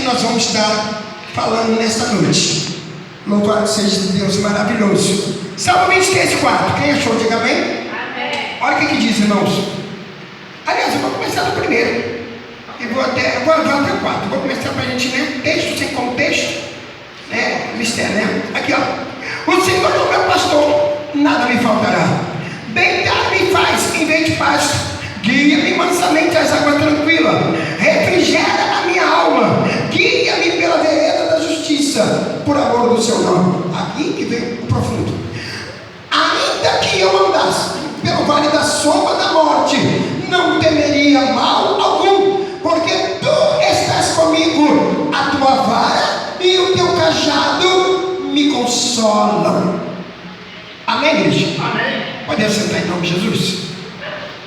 nós vamos estar falando nesta noite. Louvado seja Deus maravilhoso. Salmo 23, 4. Quem achou, diga bem. Amém. Olha o que diz, irmãos. Aliás, eu vou começar do primeiro. Eu vou até o 4. Vou começar para a gente ler texto sem contexto. Mistério, né? Aqui, ó. O Senhor é o meu pastor, nada me faltará. Deitar me faz em vez de pasto. Guia-me mansamente às águas tranquilas. Refrigera a minha alma. Guia-me pela vereda da justiça, por amor do seu nome. Aqui que vem o profundo. Ainda que eu andasse pelo vale da sombra da morte, não temeria mal algum, porque tu estás comigo. A tua vara e o teu cajado me consolam. Amém, igreja? Amém. Pode sentar em nome de Jesus.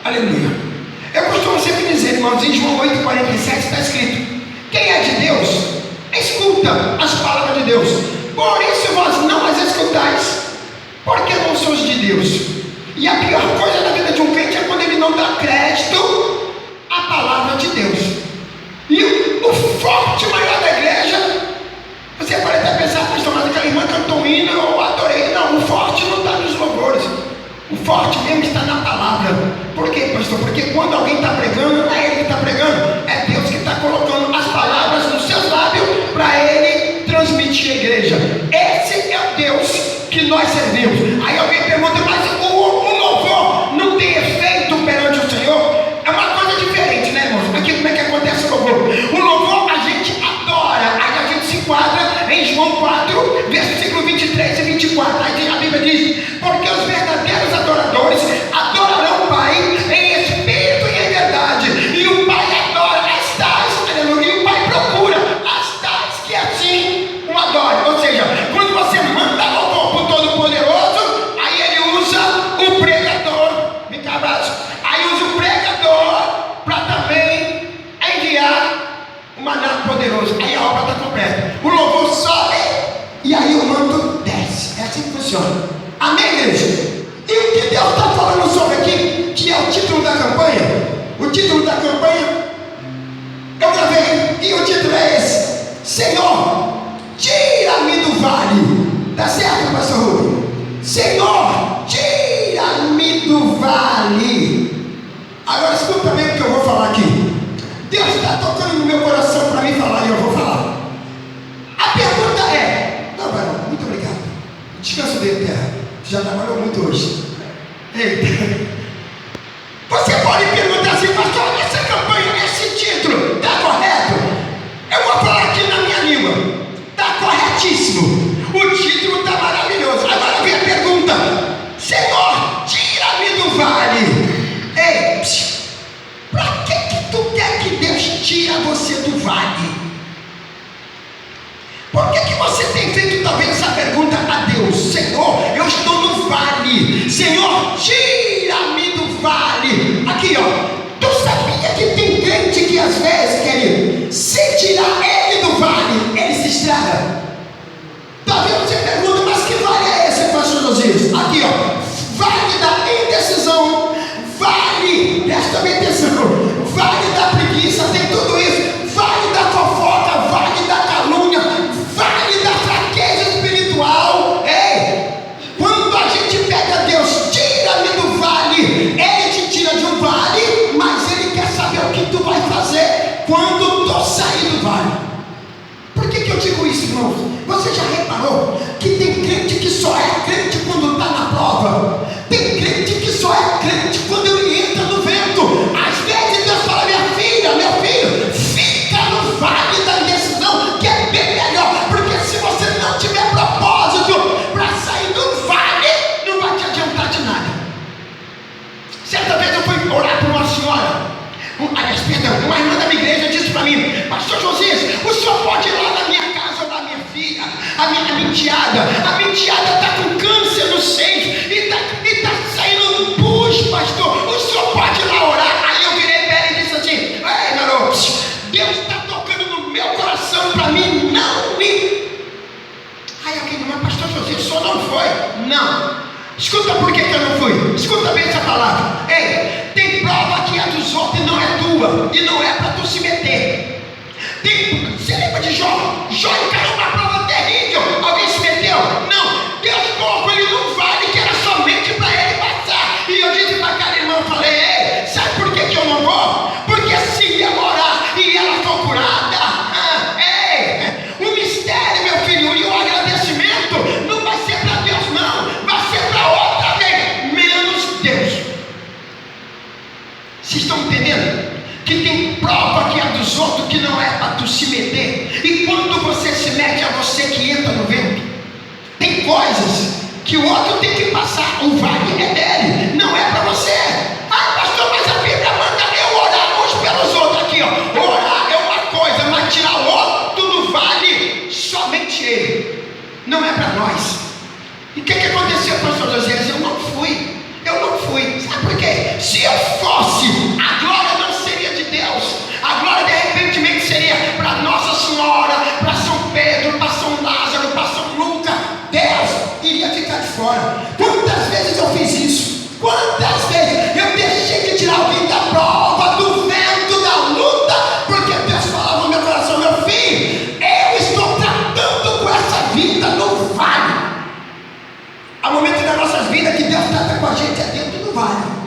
Aleluia. Eu costumo sempre dizer, irmãos, em João 8,47 está escrito: quem é de Deus, escuta as palavras de Deus. Por isso vós não as escutais, porque não sois de Deus. E a pior coisa na vida de um crente é quando ele não dá crédito à palavra de Deus. E o forte maior da igreja, você pode até pensar, pastor, mas aquela irmã cantou um hino, eu adorei. Não, o forte não está nos louvores. O forte mesmo está na palavra. Por quê, pastor? Porque quando alguém está pregando, não é ele que está pregando, é Deus que está colocando as palavras nos seus lábios para ele transmitir à igreja. Esse é o Deus que nós servimos. Aí alguém pergunta, mas o louvor não tem efeito perante o Senhor? É uma coisa diferente, né, irmãos? Aqui como é que acontece o louvor? O louvor a gente adora, aí a gente se enquadra em João 4, versículo 23 e 24. Aí a Bíblia diz: porque os verdadeiros adoradores adorarão o Pai em espírito e em verdade, e o Pai adora as tais, aleluia, e o Pai procura as tais que assim o adorem. Ou seja, quando você manda louvor para o Todo-Poderoso, aí ele usa o pregador, me abraço, aí usa o pregador para também enviar o maná poderoso, aí a obra está completa. O louvor sobe e aí o manto desce. É assim que funciona. Amém, igreja? E o que Deus está falando sobre aqui, que é o título da campanha? O título da campanha eu gravei, e o título é esse: Senhor, tira-me do vale. Tá certo, pastor Rubem? Senhor, tira-me do vale. Agora escuta bem o que eu vou falar aqui. Deus está tocando no meu coração para mim falar, e eu vou falar. A pergunta é: não, vai não, muito obrigado, descanso dele, terra, já trabalhou muito hoje. Eita. Você pode perguntar assim, pastor, essa campanha, esse título, está correto? Eu vou falar aqui na minha língua, está corretíssimo. O título está maravilhoso. Agora vem a pergunta: Senhor, tira-me do vale. Ei, para que tu quer que Deus tire você do vale? Por que você tem feito talvez essa pergunta a Deus? Senhor, eu estou no vale. Senhor, tira-me do vale. Aqui, ó. Tu sabia que tem crente que às vezes, querido, se tirar ele do vale, ele se estraga? Talvez você pergunta, mas que vale é esse, pastor Josias? Aqui, ó. Vale da indecisão. Vale, presta bem atenção. Vale da preguiça, tem tudo isso. Vale da fofoca, vale da calúnia, vale da fraqueza espiritual. Ei, quando a gente pega Deus, tira-me do vale, ele te tira de um vale, mas ele quer saber o que tu vai fazer quando tu sair do vale. Por que eu digo isso, irmãos? Você já reparou que tem crente que só é crente quando está na prova? Tem crente que só é crente quando ele entra no vento. Às vezes Deus fala: minha filha, meu filho, fica no vale da indecisão, que é bem melhor, porque se você não tiver propósito para sair do vale, não vai te adiantar de nada. Certa vez eu fui orar por uma senhora, uma irmã da minha igreja disse para mim: pastor Josias, o senhor pode ir lá na minha casa ou na minha filha, a minha enteada está com câncer no seio e está saindo pus, pastor, o senhor pode ir lá orar? Aí eu virei para ela e disse assim: ei, garoto, Deus está tocando no meu coração para mim não ir. Aí alguém disse: mas pastor Josias, o senhor não foi? Não. Escuta por que eu não fui. Escuta bem essa palavra. Ei, tem prova que é dos outros e não é tua, e não é para tu se meter. Você lembra de Jó? Jó encarou uma prova terrível. Alguém se meteu? Não. Deus colocou ele num vale que era somente para ele passar. E eu disse para aquela irmã, falei, ei, sabe por que eu não vou? Porque se ela orar e ela for curada, o mistério, meu filho, e o agradecimento não vai ser para Deus, não. Vai ser para outra vez, menos Deus. Vocês estão entendendo? Que tem prova que é dos outros que não é para tu se meter. E quando você se mete, é você que entra no vento. Tem coisas que o outro tem que passar. O vale é dele, não é para você. Ah, pastor, mas a Bíblia manda eu orar uns pelos outros aqui, ó. Orar é uma coisa, mas tirar o outro do vale, somente ele. Não é para nós. E o que aconteceu com o pastor José? Eu não fui. Sabe por quê? Se eu fosse, a glória não seria de Deus. A glória de repente seria para Nossa Senhora, para São Pedro, para São Lázaro, para São Lucas. Deus iria ficar de fora. Quantas vezes eu fiz isso? Quantas vezes eu deixei de tirar alguém da prova, do vento, da luta, porque Deus falava no meu coração, meu filho, eu estou tratando com essa vida no vale. Há momentos das nossas vidas que Deus trata com a gente dentro do vale.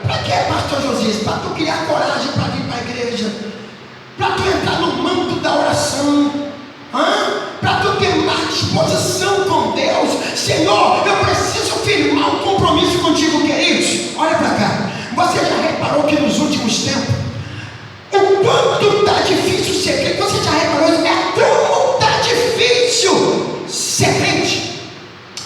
Para que, pastor Josias? Para tu criar coragem para vir para a igreja, para tu entrar no manto da oração, para tu ter mais disposição com Deus. Senhor, eu preciso firmar um compromisso contigo, queridos. Olha para cá. Você já reparou que nos últimos tempos, o quanto está difícil ser crente? Você já reparou isso? Como está difícil ser crente?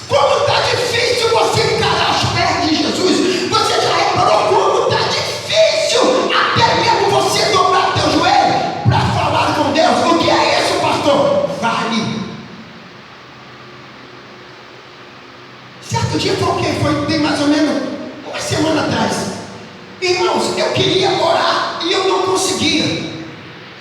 Como está difícil você encarar os pés de Jesus? Você já reparou como está difícil até mesmo você dobrar teu joelho para falar com Deus? O que é isso, pastor? Vale. Certo dia foi o quê? Tem mais ou menos uma semana atrás. Irmãos, eu queria orar e eu não conseguia.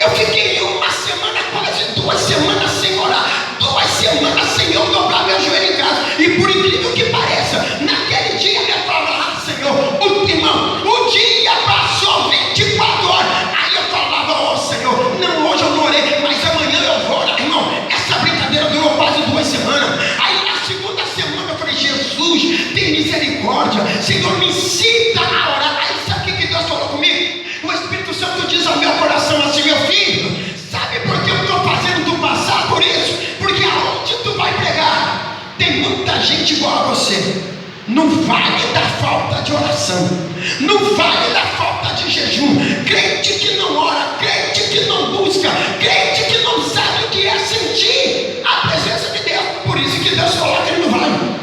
Eu fiquei uma semana, quase 2 semanas sem orar, 2 semanas sem eu dobrar meu joelho em casa. E por incrível que pareça, naquele dia eu falava, Senhor, irmão, o dia passou 24 horas. Aí eu falava, Senhor, não, hoje eu não orei, mas amanhã eu vou orar. Irmão, essa brincadeira durou quase 2 semanas. Aí na segunda semana eu falei, Jesus, tem misericórdia, Senhor, me incita a orar. Aí sabe o que Deus falou comigo? O Espírito Santo diz ao meu coração assim, meu filho, sabe por que eu estou fazendo tu passar por isso? Porque aonde tu vai pregar, tem muita gente igual a você. Não vale da falta de oração, não vale da falta de jejum. Crente que não ora, crente que não busca, crente que não sabe o que é sentir a presença de Deus. Por isso que Deus coloca ele no vale.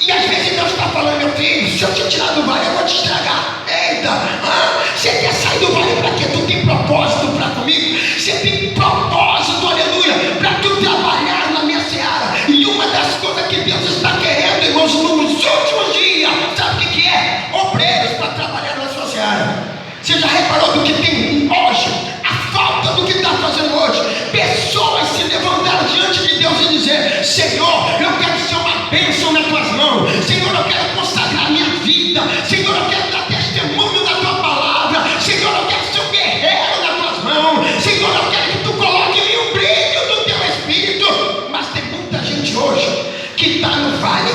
E às vezes Deus está falando, meu filho, se eu te tirar do vale eu vou te estragar. Eita, você quer sair do vale para quê? Tu tem propósito para comigo? Você tem propósito, aleluia, para tu trabalhar na minha seara. E uma das coisas que Deus está querendo, irmãos, nos últimos dias, sabe o que é? Obreiros para trabalhar na sua seara. Você já reparou do que tem hoje? A falta do que está fazendo hoje. Pessoas se levantaram diante de Deus e dizer, Senhor, eu quero ser uma bênção nas tuas mãos. Senhor, eu quero consagrar minha vida. Senhor, eu quero dar testemunho da tua palavra. Senhor, eu quero ser um guerreiro nas tuas mãos. Senhor, eu quero que tu coloque em mim o brilho do teu Espírito. Mas tem muita gente hoje que está no vale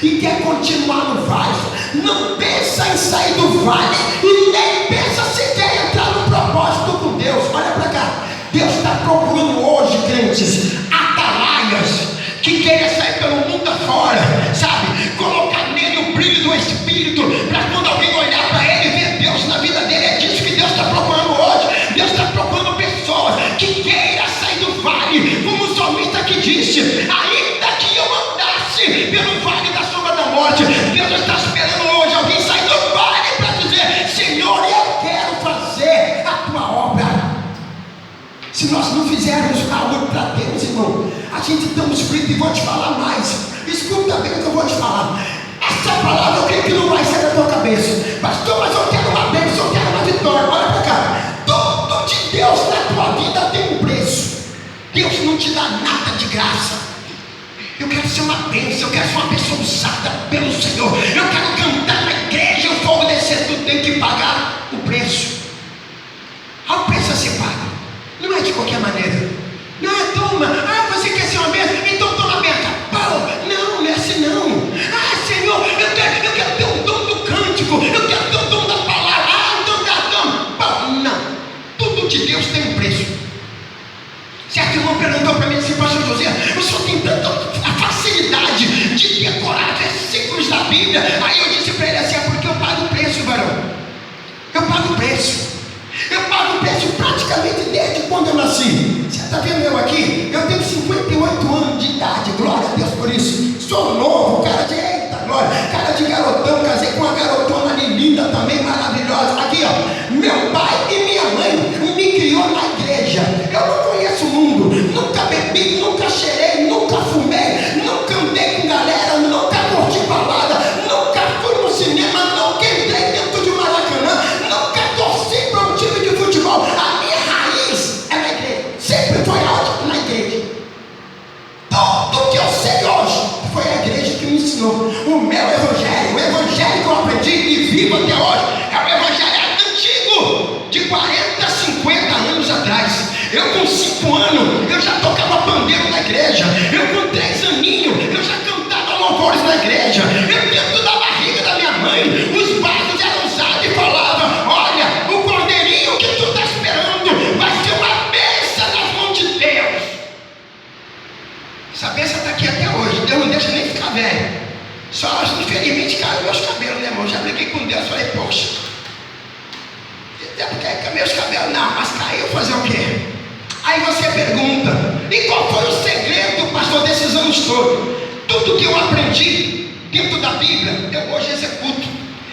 e quer continuar no vale. Não pensa em sair do vale e nem pensa sequer entrar no propósito com Deus. Olha para cá. Deus está procurando hoje, crentes, atalaias que querem sair pelo mundo afora, sabe? Colocar nele o brilho do Espírito, para quando alguém olhar para ele e ver Deus na vida dele. É disso que Deus está procurando hoje. Deus está procurando pessoas que queiram sair do vale, como o salmista que disse, ainda que eu andasse pelo vale da sombra da morte. Deus está esperando hoje alguém sair do vale para dizer, Senhor, eu quero fazer a tua obra. Se nós não fizermos algo para Deus, irmão, a gente estamos fritos. E vou te falar mais. Escuta bem o que eu vou te falar. Essa palavra eu creio que não vai sair da tua cabeça. Pastor, mas eu quero uma bênção, eu quero uma vitória. Olha para cá. Tudo de Deus na tua vida tem um preço. Deus não te dá nada de graça. Eu quero ser uma bênção, eu quero ser uma pessoa usada pelo Senhor. Eu quero cantar na igreja e o fogo descer. Tu tem que pagar o preço. Há um preço a ser pago. Não é de de Deus tem um preço. Certo irmão perguntou para mim assim: pastor José, o senhor tem tanta facilidade de decorar versículos da Bíblia? Aí eu disse para ele assim: é porque eu pago o preço, varão. Eu pago o preço. Eu pago o preço praticamente desde quando eu nasci. Você está vendo eu aqui? Eu tenho 58 anos de idade, glória a Deus por isso. Sou novo, cara de eita glória, cara de garotão, casei com uma garotona ali linda também, maravilhosa. Aqui ó, meu pai e minha mãe me criou na igreja. Eu não conheço o mundo, nunca bebi, nunca cheirei, nunca fumei, nunca andei com galera, nunca curti balada, nunca fui no cinema, nunca entrei dentro de Maracanã, nunca torci para um time de futebol. A minha raiz é na igreja, sempre foi aonde? Na igreja. Tudo que eu sei hoje foi a igreja que me ensinou. O meu evangelho, o evangelho que eu aprendi e vivo até hoje, é o evangelho antigo, de 40, 50 anos atrás. Eu com 5 anos, eu já tocava pandeiro na igreja. Eu com 3 aninhos, eu já cantava louvores na igreja. Eu dentro da barriga da minha mãe, os vasos eram usados e falavam: olha, o cordeirinho que tu está esperando vai ser uma bênção nas mãos de Deus. Essa bênção está aqui até hoje. Deus não deixa nem ficar velho. Só infelizmente caem meus cabelos, né, irmão? Já brinquei com Deus, falei: poxa, porque meus cabelos não, mas caiu, fazer o quê? Aí você pergunta: e qual foi o segredo, pastor, desses anos todos? Tudo que eu aprendi dentro da Bíblia, eu hoje executo.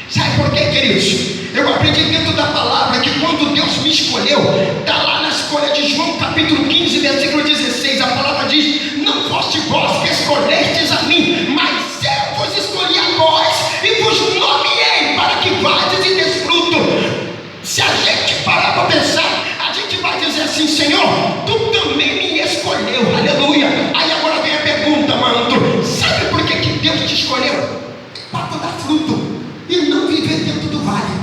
Sabe por quê, queridos? Eu aprendi dentro da palavra que quando Deus me escolheu, está lá na escolha de João capítulo 15, versículo 16, a palavra diz: não foste vós que escolhestes a mim, mas eu vos escolhi a vós e vos nomeei para que vades e des fruto. Se a gente parar para pensar, a gente vai dizer assim: Senhor, tu também me escolheu, aleluia. Aí agora vem a pergunta, mano: sabe por que Deus te escolheu? Para tu dar fruto e não viver dentro do vale.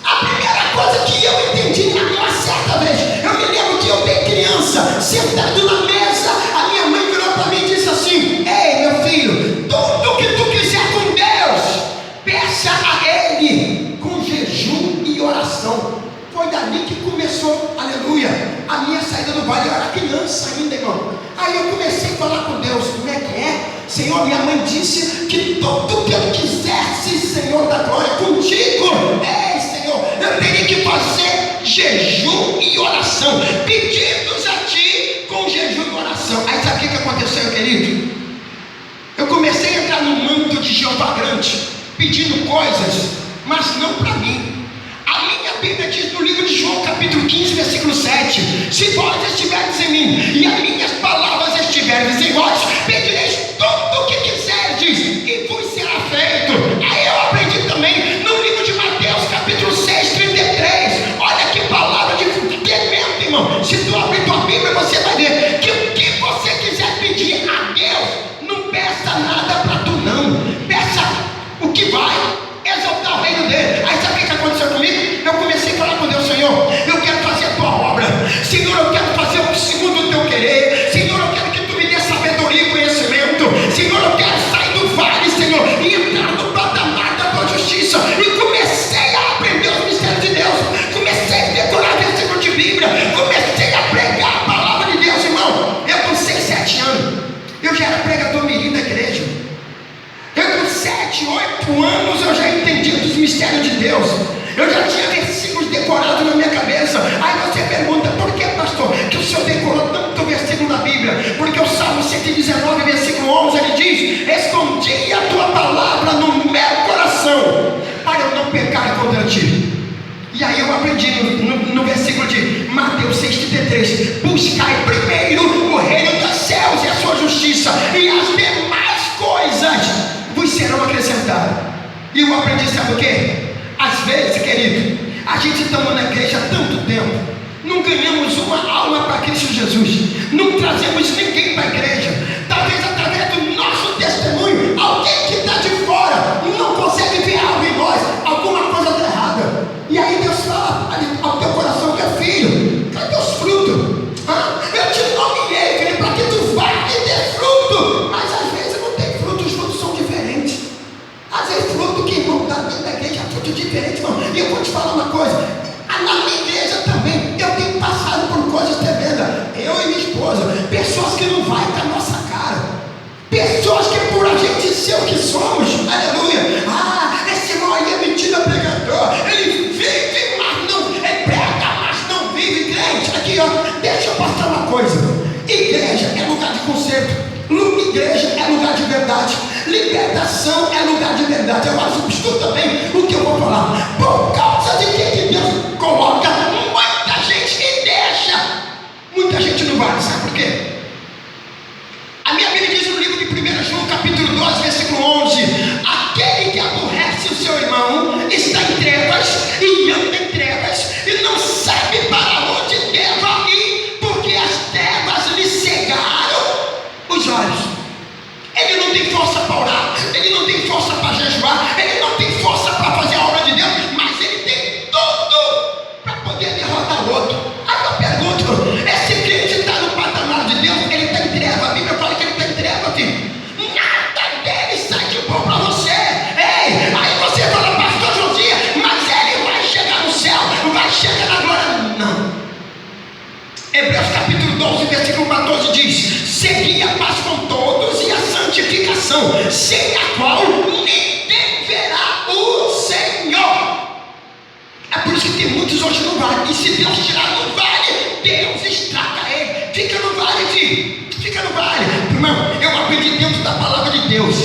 A primeira coisa que eu entendi, uma certa vez, eu me lembro que eu bem criança, sentado na mesa, a minha mãe virou para mim e disse assim: ei meu filho, tudo que tu quiser com Deus, peça a Ele com jejum e oração. Foi dali que começou, aleluia, a minha saída do vale. Eu era criança ainda, irmão. Aí eu comecei a falar com Deus: como é que é? Senhor, minha mãe disse que tudo que eu quisesse, Senhor da glória, contigo, Senhor, eu teria que fazer jejum e oração, pedidos a Ti com jejum e oração. Aí sabe o que aconteceu, querido? Eu comecei a entrar no manto de Jeová grande, pedindo coisas, mas não para mim. A minha Bíblia diz no livro de João capítulo 15, versículo 7: se vós estiverdes em mim e as minhas palavras estiverdes em vós, pedireis tudo o que quiserdes e vos será feito. Aí eu aprendi também no livro de Mateus capítulo 6, 33. Olha que palavra de tremendo, irmão. Se tu abrir tua Bíblia, você vai ver que o que você quiser pedir a Deus, não peça nada para tu não, peça o que vai exaltar o reino dele. Aí sabe o que aconteceu comigo? Eu comecei a falar com Deus: Senhor, eu quero fazer a tua obra. Senhor, eu quero fazer o segundo o teu querer. Senhor, eu quero que tu me dê sabedoria e conhecimento. Senhor, eu quero sair do vale, Senhor, e entrar no patamar da tua justiça. E comecei a aprender os mistérios de Deus. Comecei a decorar versículo de Bíblia. Comecei a pregar a palavra de Deus, irmão. Eu com 6, 7 anos, eu já era pregador mirim da igreja. Eu com 7, 8 anos eu já entendia dos mistérios de Deus. Eu já tinha versículos decorados na minha cabeça. Aí você pergunta: por que, pastor, que o senhor decorou tanto versículo na Bíblia? Porque o Salmo 119, versículo 11, ele diz: escondi a tua palavra no meu coração, para eu não pecar contra ti. E aí eu aprendi no versículo de Mateus 6,33: buscai primeiro o reino dos céus e a sua justiça, e as demais coisas vos serão acrescentadas. E eu aprendi, sabe o que? Às vezes, querido, a gente está na igreja há tanto tempo, não ganhamos uma alma para Cristo Jesus, não trazemos ninguém para a igreja. Talvez através do nosso testemunho, alguém que está de fora não consegue ver algo em nós, alguma coisa está errada. E aí Deus fala ao teu coração: meu filho, cadê os frutos? Eu te nomeei, filho, para que tu vá e dê fruto. Mas às vezes não tem fruto, os frutos são diferentes. Às vezes fruto que não está dentro da igreja é fruto diferente, irmão. E eu vou te falar uma coisa: na minha igreja somos, aleluia. Esse irmão aí é metido a pregador, ele vive, mas não prega, mas não vive. Crente, aqui ó, deixa eu passar uma coisa: igreja é lugar de conserto, igreja é lugar de verdade, libertação é lugar de verdade. Eu acho que escuta bem o que eu vou falar. Por causa de que Deus coloca muita gente e deixa muita gente no vale, sabe por quê? A minha Bíblia diz no livro de 1 João capítulo 12, versículo 11: aquele que aborrece o seu irmão está em trevas e anda em trevas e não sabe para onde deva ir, porque as trevas lhe cegaram os olhos. Ele não tem força para orar, ele não tem força para jejuar, ele não tem força para fazer a obra de Deus, mas ele tem tudo para poder derrotar o outro. Aí eu pergunto: esse crente está no patamar de Deus? Ele está em treva? A Bíblia fala que ele está em treva, filho. Nada dele sai de bom para você. Ei, aí você fala: pastor Josias, mas ele vai chegar no céu, vai chegar na glória. Não. Hebreus capítulo 12, versículo 14 diz: segui a paz com todos e a santificação, sem a qual ninguém verá o Senhor. É por isso que tem muitos hoje no vale, e se Deus tirar do vale, Deus estraga ele. Fica no vale, filho, fica no vale. Irmão, eu aprendi dentro da palavra de Deus: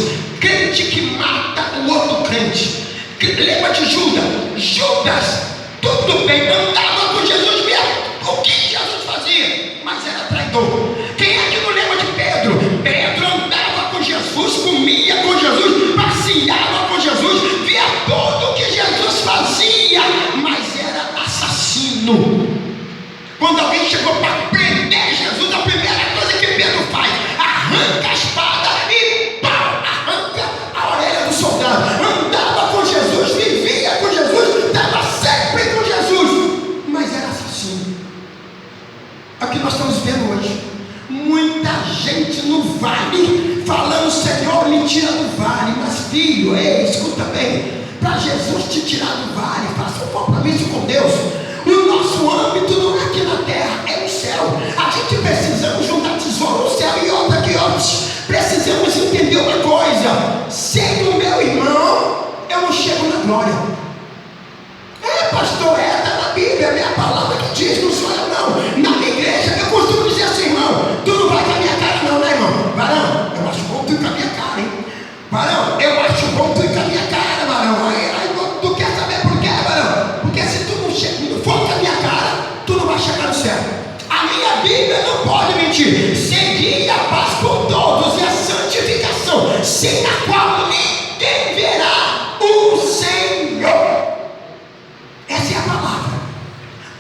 crente que mata o outro crente. Lembra de Judas? Judas, tudo bem, andava com Jesus mesmo. O que Jesus fazia? Mas era traidor. Quem é que não lembra de Pedro? Pedro andava com Jesus, comia com Jesus, passeava com Jesus, via tudo o que Jesus fazia, mas era assassino. Quando alguém chegou para prender Jesus, a primeira coisa que Pedro faz: arranca a espada e pau, arranca a orelha do soldado. Andava com Jesus, vivia com Jesus, estava sempre com Jesus, mas era assassino. É o que nós estamos vendo hoje. Muita gente no vale falando: Senhor, me tira do vale. Mas filho, ei, escuta bem, para Jesus te tirar do vale, faça um compromisso com Deus. O nosso âmbito não é aqui na terra, é no céu. A gente precisamos juntar tesouro no céu. E outra que outros, precisamos entender uma coisa: sem o meu irmão eu não chego na glória. Pastor, está na Bíblia, é a minha palavra que diz, não sou eu não. Na minha igreja eu costumo dizer assim: irmão, tu não vai com a minha cara não, né, irmão? Varão, eu acho bom tu ir com a minha cara, hein? Varão, eu acho bom tu ir com a minha cara, varão. Aí tu quer saber por quê, varão? Porque se tu não for com a minha cara, tu não vai chegar no céu. A minha Bíblia não pode mentir. Segui a paz com todos e a santificação, sem a qual ninguém verá o Senhor. Essa é a palavra.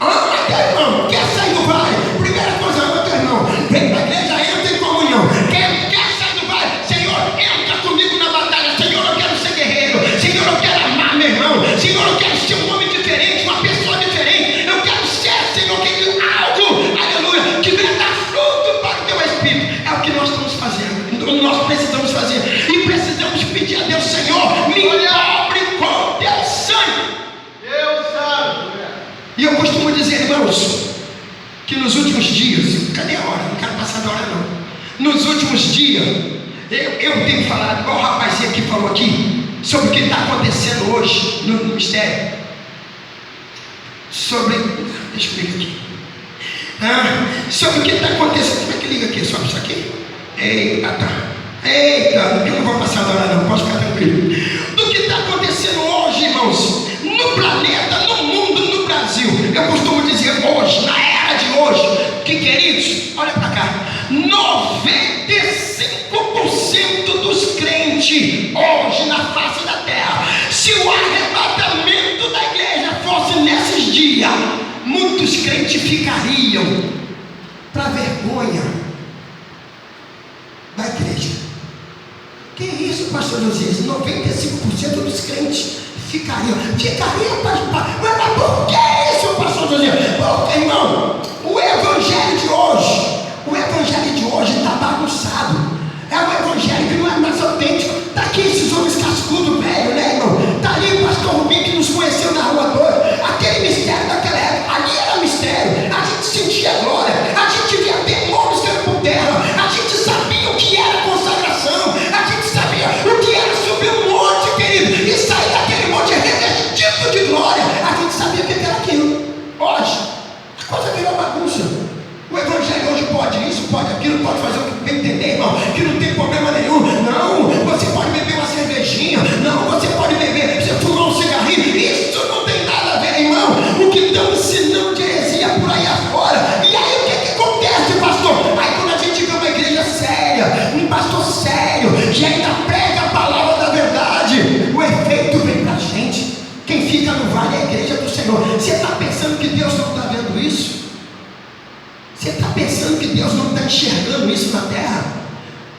Ama teu irmão. Quer sair do vale? Primeira coisa, ama teu irmão. Vem para a igreja, entra em comunhão. Quer sair do vale? Senhor, entra comigo na batalha. Senhor, eu quero ser guerreiro. Senhor, eu quero amar meu irmão. Senhor, eu quero ser um homem diferente, uma pessoa diferente. Eu quero ser, Senhor, algo, aleluia, que venha dar fruto para o teu Espírito. É o que nós estamos fazendo. Nós precisamos fazer. E precisamos pedir a Deus: Senhor, me cobre com teu sangue. E eu costumo dizer, irmãos, que nos últimos dias, cadê a hora? Não quero passar da hora não. Nos últimos dias, eu tenho falado, igual o rapazinho que falou aqui, sobre o que está acontecendo hoje no ministério. Deixa eu ligar aqui. Sobre o que está acontecendo. Como é que liga aqui? Sobe isso aqui? Eita, eu não vou passar da hora não, posso ficar tranquilo. Do que está acontecendo hoje, irmãos, no planeta, no mundo, no Brasil. Eu costumo dizer hoje, na era de hoje, que queridos, olha para cá, 95% dos crentes hoje na face da terra, se o arrebatamento da igreja fosse nesses dias, muitos crentes ficariam para vergonha da igreja. Que isso, pastor Josias? 95% dos crentes ficariam, mas por que isso, pastor Josias? Porque, irmão, o evangelho de hoje está bagunçado. É um evangelho que não é mais autêntico. Está aqui esses homens cascudos, velho, né, irmão? Está ali o pastor Rubinho que nos conheceu na rua 2. Aquele mistério daquela época, ali era mistério. A gente sentia glória, a gente via demônios caindo por terra, a gente sabia o que era consagração, a gente sabia o que era subir virou bagunça. O evangelho hoje pode isso, pode aquilo, pode fazer o que bem entender, irmão, que não tem problema nenhum. Não, você pode beber uma cervejinha, não, você pode beber, você fumar um cigarrinho, isso não tem nada a ver, irmão. O que estão ensinando de heresia por aí afora. E aí o que acontece, pastor? Aí quando a gente vê uma igreja séria, um pastor sério, que ainda prega a palavra da verdade, o efeito vem pra gente. Quem fica no vale é a igreja do Senhor. Você está pensando que Deus não está vendo isso? Você está pensando que Deus não está enxergando isso na terra?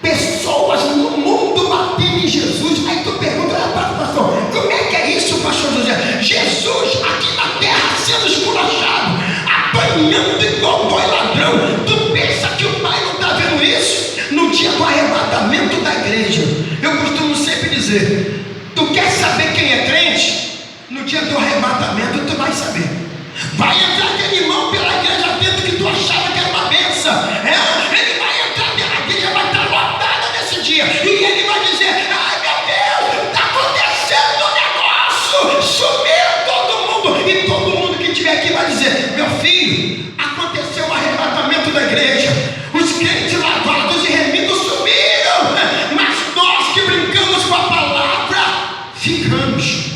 Pessoas no mundo batendo em Jesus. Aí tu pergunta, pastor, como é que é isso, pastor José? Jesus aqui na terra sendo esculachado, apanhando igual boi ladrão. Tu pensa que o Pai não está vendo isso? No dia do arrebatamento da igreja, eu costumo sempre dizer, tu quer saber quem é crente? No dia do arrebatamento tu vai saber. Vai entrar aquele irmão pela igreja dentro que tu achava que era uma benção. Ele vai entrar pela igreja, vai estar lotada nesse dia. E ele vai dizer, ai meu Deus, está acontecendo um negócio. Sumiu todo mundo. E todo mundo que estiver aqui vai dizer, meu filho, aconteceu o arrebatamento da igreja. Os crentes lavados e remidos sumiram. Mas nós que brincamos com a palavra, ficamos.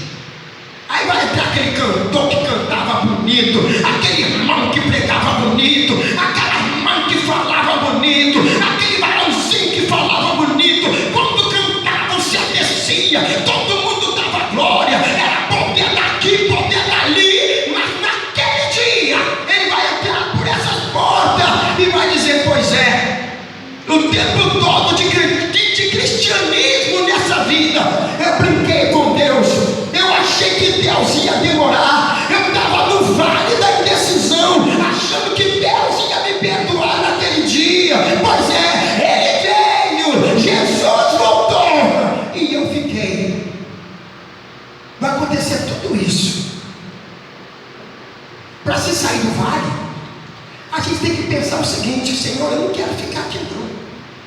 Aí vai entrar aquele cantor que cantava bonito, aquele irmão que pregava bonito, aquela mãe que falava bonito, aquele varãozinho que falava bonito. Quando cantavam se aquecia, todo mundo dava glória, era poder daqui, poder dali. Mas naquele dia ele vai entrar por essas portas e vai dizer, pois é, o tempo todo de cristianismo nessa vida eu brinquei com Deus. Eu achei que Deus ia demorar. Eu estava no vale da indecisão, achando que Deus ia me perdoar naquele dia. Pois é, Ele veio, Jesus voltou, e eu fiquei. Vai acontecer tudo isso. Para se sair do vale, a gente tem que pensar o seguinte, Senhor, eu não quero ficar aqui não.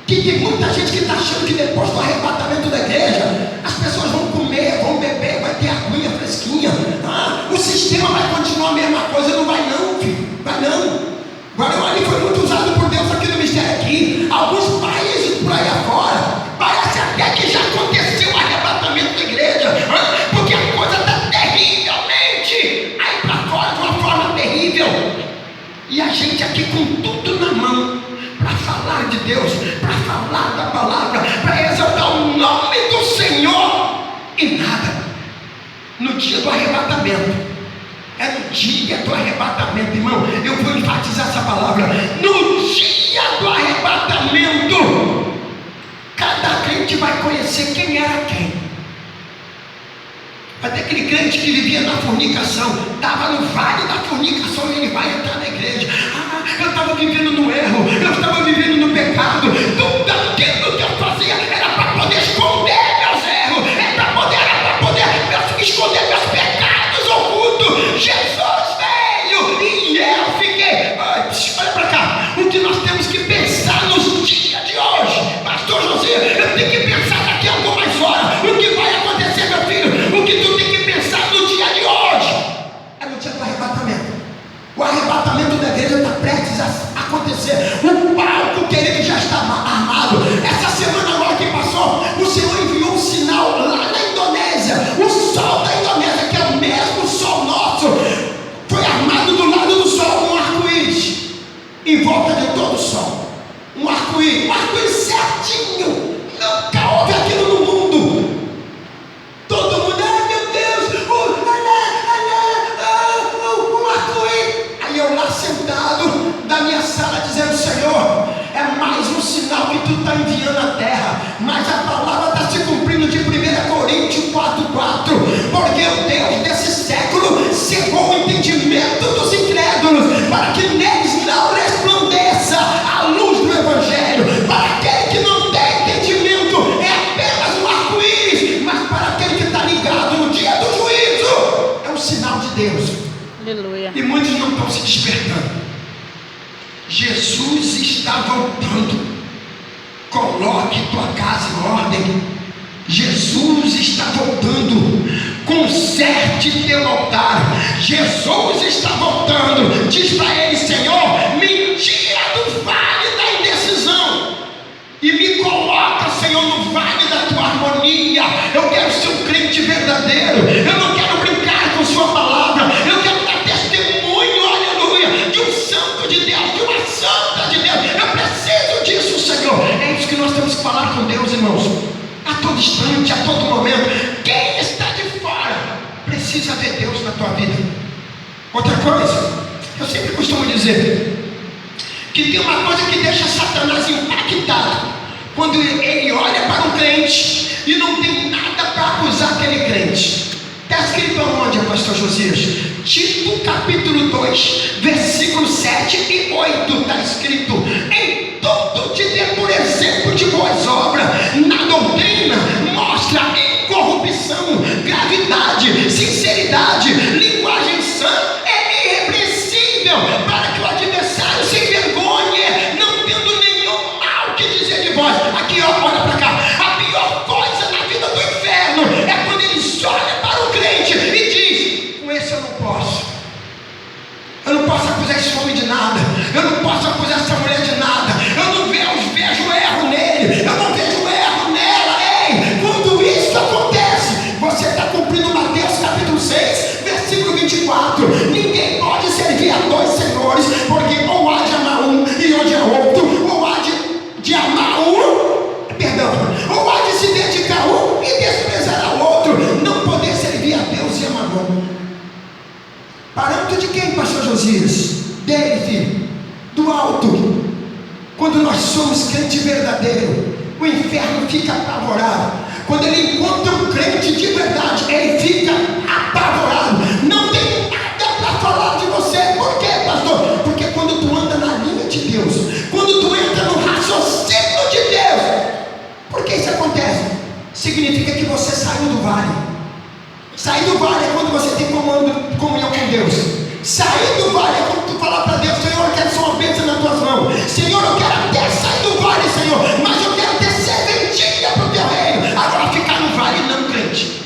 Que tem muita gente que está achando que depois do arrebatamento da igreja, as pessoas vão comer, vão beber, vai ter aguinha fresquinha. O sistema vai continuar a mesma coisa. Não vai não, filho. Vai não. Agora ali foi muito usado por Deus aqui no mistério aqui. Alguns países por aí afora, parece até que já aconteceu o arrebatamento da igreja. Porque a coisa está terrivelmente aí para fora de uma forma terrível. E a gente aqui com tudo na mão, para falar de Deus, para falar da palavra, para exaltar o nome do Senhor, e nada. No dia do arrebatamento, é no dia do arrebatamento, irmão, eu vou enfatizar essa palavra, no dia do arrebatamento, cada crente vai conhecer quem era quem. Vai ter aquele crente que vivia na fornicação, estava no vale da fornicação, e ele vai entrar na igreja. Eu estava vivendo no erro, eu estava vivendo no pecado. Tudo aquilo que eu fazia era para poder esconder meus erros, era para poder esconder meus pecados ocultos. Jesus veio e eu fiquei. Olha para cá, o que nós temos que pensar nos dias de hoje, pastor José, eu tenho que pensar daqui a algumas horas. O que vai acontecer, meu filho? O que tu tem que pensar no dia de hoje é no dia do arrebatamento. O arrebatamento da igreja está prestes a acontecer. O palco, querido, já está armado. Essa semana agora que passou, o Senhor enviou um sinal lá na Indonésia. O sol da Indonésia, que é o mesmo sol nosso, foi armado do lado do sol um arco-íris em volta de todo o sol. Um arco-íris certinho. Nunca houve aquilo no mundo. Todo mundo, ai meu Deus, um arco-íris. Aí eu lá sentado da minha sala dizendo, Senhor, é mais um sinal que tu está enviando à terra. Mas a palavra está se cumprindo de 1 Coríntios 4:4. Porque o Deus desse século cegou o entendimento dos incrédulos, para que neles não resplandeça a luz do Evangelho. Para aquele que não tem entendimento, é apenas um arco-íris. Mas para aquele que está ligado no dia do juízo, é um sinal de Deus. Aleluia. E muitos não estão se despertando. Jesus está voltando. Coloque tua casa em ordem. Jesus está voltando. Conserte teu altar. Jesus está voltando. Diz para ele, Senhor, falar com Deus, irmãos, a todo instante, a todo momento. Quem está de fora precisa ver Deus na tua vida. Outra coisa, eu sempre costumo dizer que tem uma coisa que deixa Satanás impactado, quando ele olha para um crente e não tem nada para acusar aquele crente. Está escrito aonde, pastor Josias? Tito capítulo 2, versículos 7 e 8, está escrito: em tudo te dê por exemplo de boas obras, na doutrina mostra incorrupção, gravidade, sinceridade, linguagem sã, é irrepreensível, para que o adversário se envergonhe, não tendo nenhum mal que dizer de vós. Aqui ó, olha para cá, a pior coisa na vida do inferno é quando eles olham para o crente e diz: com esse eu não posso acusar esse homem de nada, eu não posso acusar essa mulher de nada, eu não vejo erro nele, eu não vejo erro nela. Ei, quando isso acontece, você está cumprindo Mateus capítulo 6, versículo 24. Ninguém pode servir a dois senhores, porque ou há de amar um e odiar outro, ou há de amar ou há de se dedicar a um e desprezar ao outro. Não poder servir a Deus e a Mamon. Parâmetro de quem, pastor Josias? Dele, filho, do alto. Quando nós somos crente verdadeiro, o inferno fica apavorado. Quando ele encontra um crente de verdade, ele fica apavorado. Não tem nada para falar de você. Por quê, pastor? Porque quando tu anda na linha de Deus, quando tu entra no raciocínio de Deus, por que isso acontece? Significa que você saiu do vale. Sair do vale é quando você tem comunhão com Deus. Sair do vale é quando tu fala para Deus: Senhor, eu quero só uma bênção nas tuas mãos. Senhor, eu quero até sair do vale, Senhor, mas eu quero ter serventia para o teu reino. Agora ficar no vale não, crente.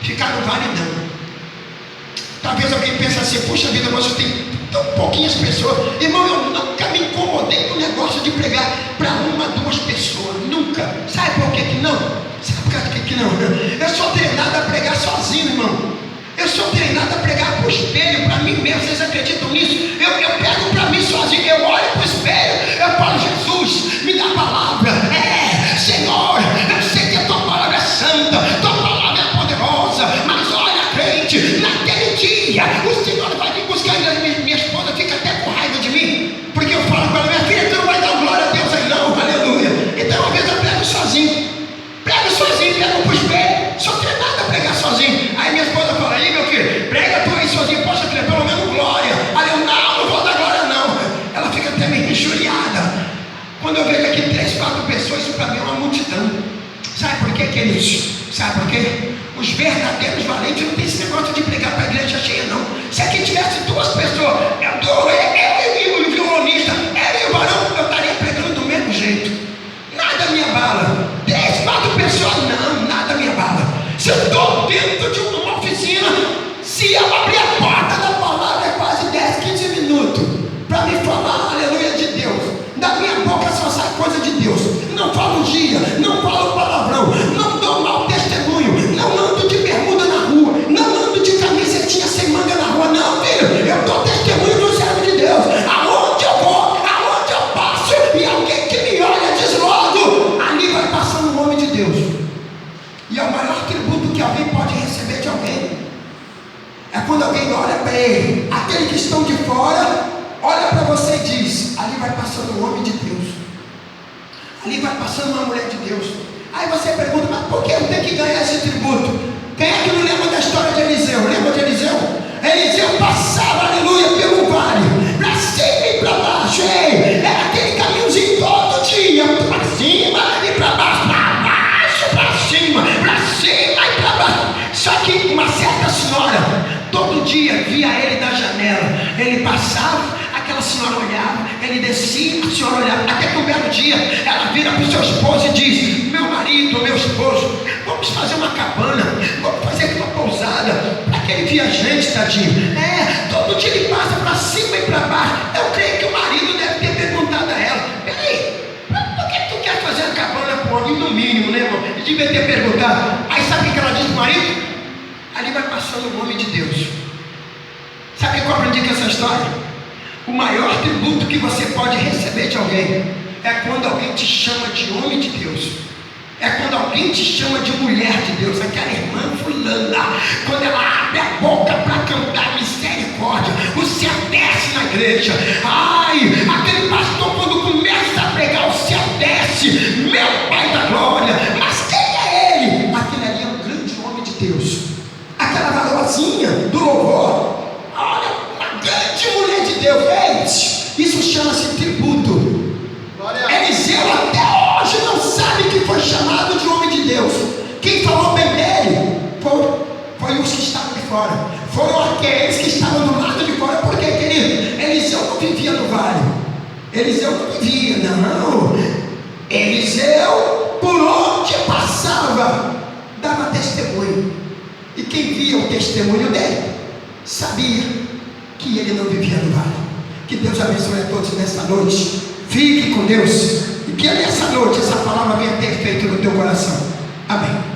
Ficar no vale não. Talvez alguém pense assim: puxa vida, mas eu tenho tão pouquinhas pessoas. Irmão, eu nunca me incomodei com o negócio de pregar para uma, duas pessoas. Nunca. Sabe por que não? Sabe por que não? Eu sou treinado a pregar sozinho, irmão. Eu sou treinado a pregar para o espelho, para mim mesmo. Vocês acreditam nisso? Eu pego para mim sozinho, eu olho para o espelho, eu falo: Jesus, me dá a palavra. Senhor, eu sei que a tua palavra é santa, tua palavra é poderosa, mas olha, crente, naquele dia o Senhor vai me buscar. Minha esposa fica até com raiva de mim, porque eu falo para ela: minha filha, tu não vai dar glória a Deus aí não, aleluia. Então, uma vez eu prego sozinho, pego para o espelho, sou treinado a pregar sozinho. Aí minha esposa fala: aí meu filho, prega tu aí sozinho, poxa, pelo menos glória. Aí eu: não vou dar glória não. Ela fica até meio injuriada. Quando eu vejo aqui 3, 4 pessoas, isso para mim é uma multidão. Sabe por quê, queridos? Sabe por quê? Os verdadeiros valentes não tem esse negócio de pregar para a igreja cheia não. Se aqui tivesse 2 pessoas, eu e o violonista, eu e o varão, eu estaria pregando do mesmo jeito. Nada me abala. 3, 4 pessoas, não, nada me abala. Se eu estou dentro de uma oficina, se eu abrir a porta da palavra, é quase 10, 15 minutos para me falar, aleluia, de Deus. Da minha boca só sai coisa de Deus. Não falo dia, não falo palavrão, não dou mau testemunho, não ando de bermuda na rua, não ando de camisetinha sem manga na rua, não, filho. Eu dou testemunho do servo de Deus. Aonde eu vou, aonde eu passo, e alguém que me olha diz logo: ali vai passando o homem de Deus. E é o maior tributo que alguém pode receber de alguém. É quando alguém olha para ele. Aqueles que estão de fora olha para você e diz: ali vai passando um homem de Deus, ali vai passando uma mulher de Deus. Aí você pergunta: mas por que eu tenho que ganhar esse tributo? Quem é que não lembra da história de Eliseu? Lembra de Eliseu? Eliseu passava, aleluia, pelo vale, para cima e para baixo. Era aquele caminhozinho todo dia, para cima e para baixo, para cima e para baixo. Só que uma certa senhora todo dia via ele da janela. Ele passava, aquela senhora olhava, ele descia, a senhora olhava, até que um belo dia ela vira para o seu esposo e diz: meu marido, meu esposo, vamos fazer uma cabana, vamos fazer aqui uma pousada para aquele viajante, tadinho. Todo dia ele passa para cima e para baixo. Eu creio que o marido deve ter perguntado a ela: peraí, por que tu quer fazer a cabana para o homem? No mínimo, né, irmão? Ele devia ter perguntado. Aí sabe o que ela diz para o marido? Ali vai passando o homem de Deus. Sabe o que eu aprendi com essa história? O maior tributo que você pode receber de alguém é quando alguém te chama de homem de Deus. É quando alguém te chama de mulher de Deus. Aquela irmã fulana, quando ela abre a boca para cantar misericórdia, o céu desce na igreja. Ai, aquele pastor, quando começa a pregar, o céu desce. Meu Pai da glória. Mas quem é ele? Aquele ali é um grande homem de Deus. Aquela varozinha do louvor, olha, uma grande mulher de Deus. Gente, isso chama-se tributo. Eliseu até hoje não sabe que foi chamado de homem de Deus. Quem falou bem dele foi os que estavam de fora. Foram aqueles que estavam do lado de fora. Porque, querido, Eliseu não vivia no vale. Eliseu não vivia, não. Eliseu, por onde passava, dava testemunho. E quem via o testemunho dele sabia que ele não vivia no vale. Que Deus abençoe a todos nessa noite. Fique com Deus. E que nessa noite essa palavra venha ter feito no teu coração. Amém.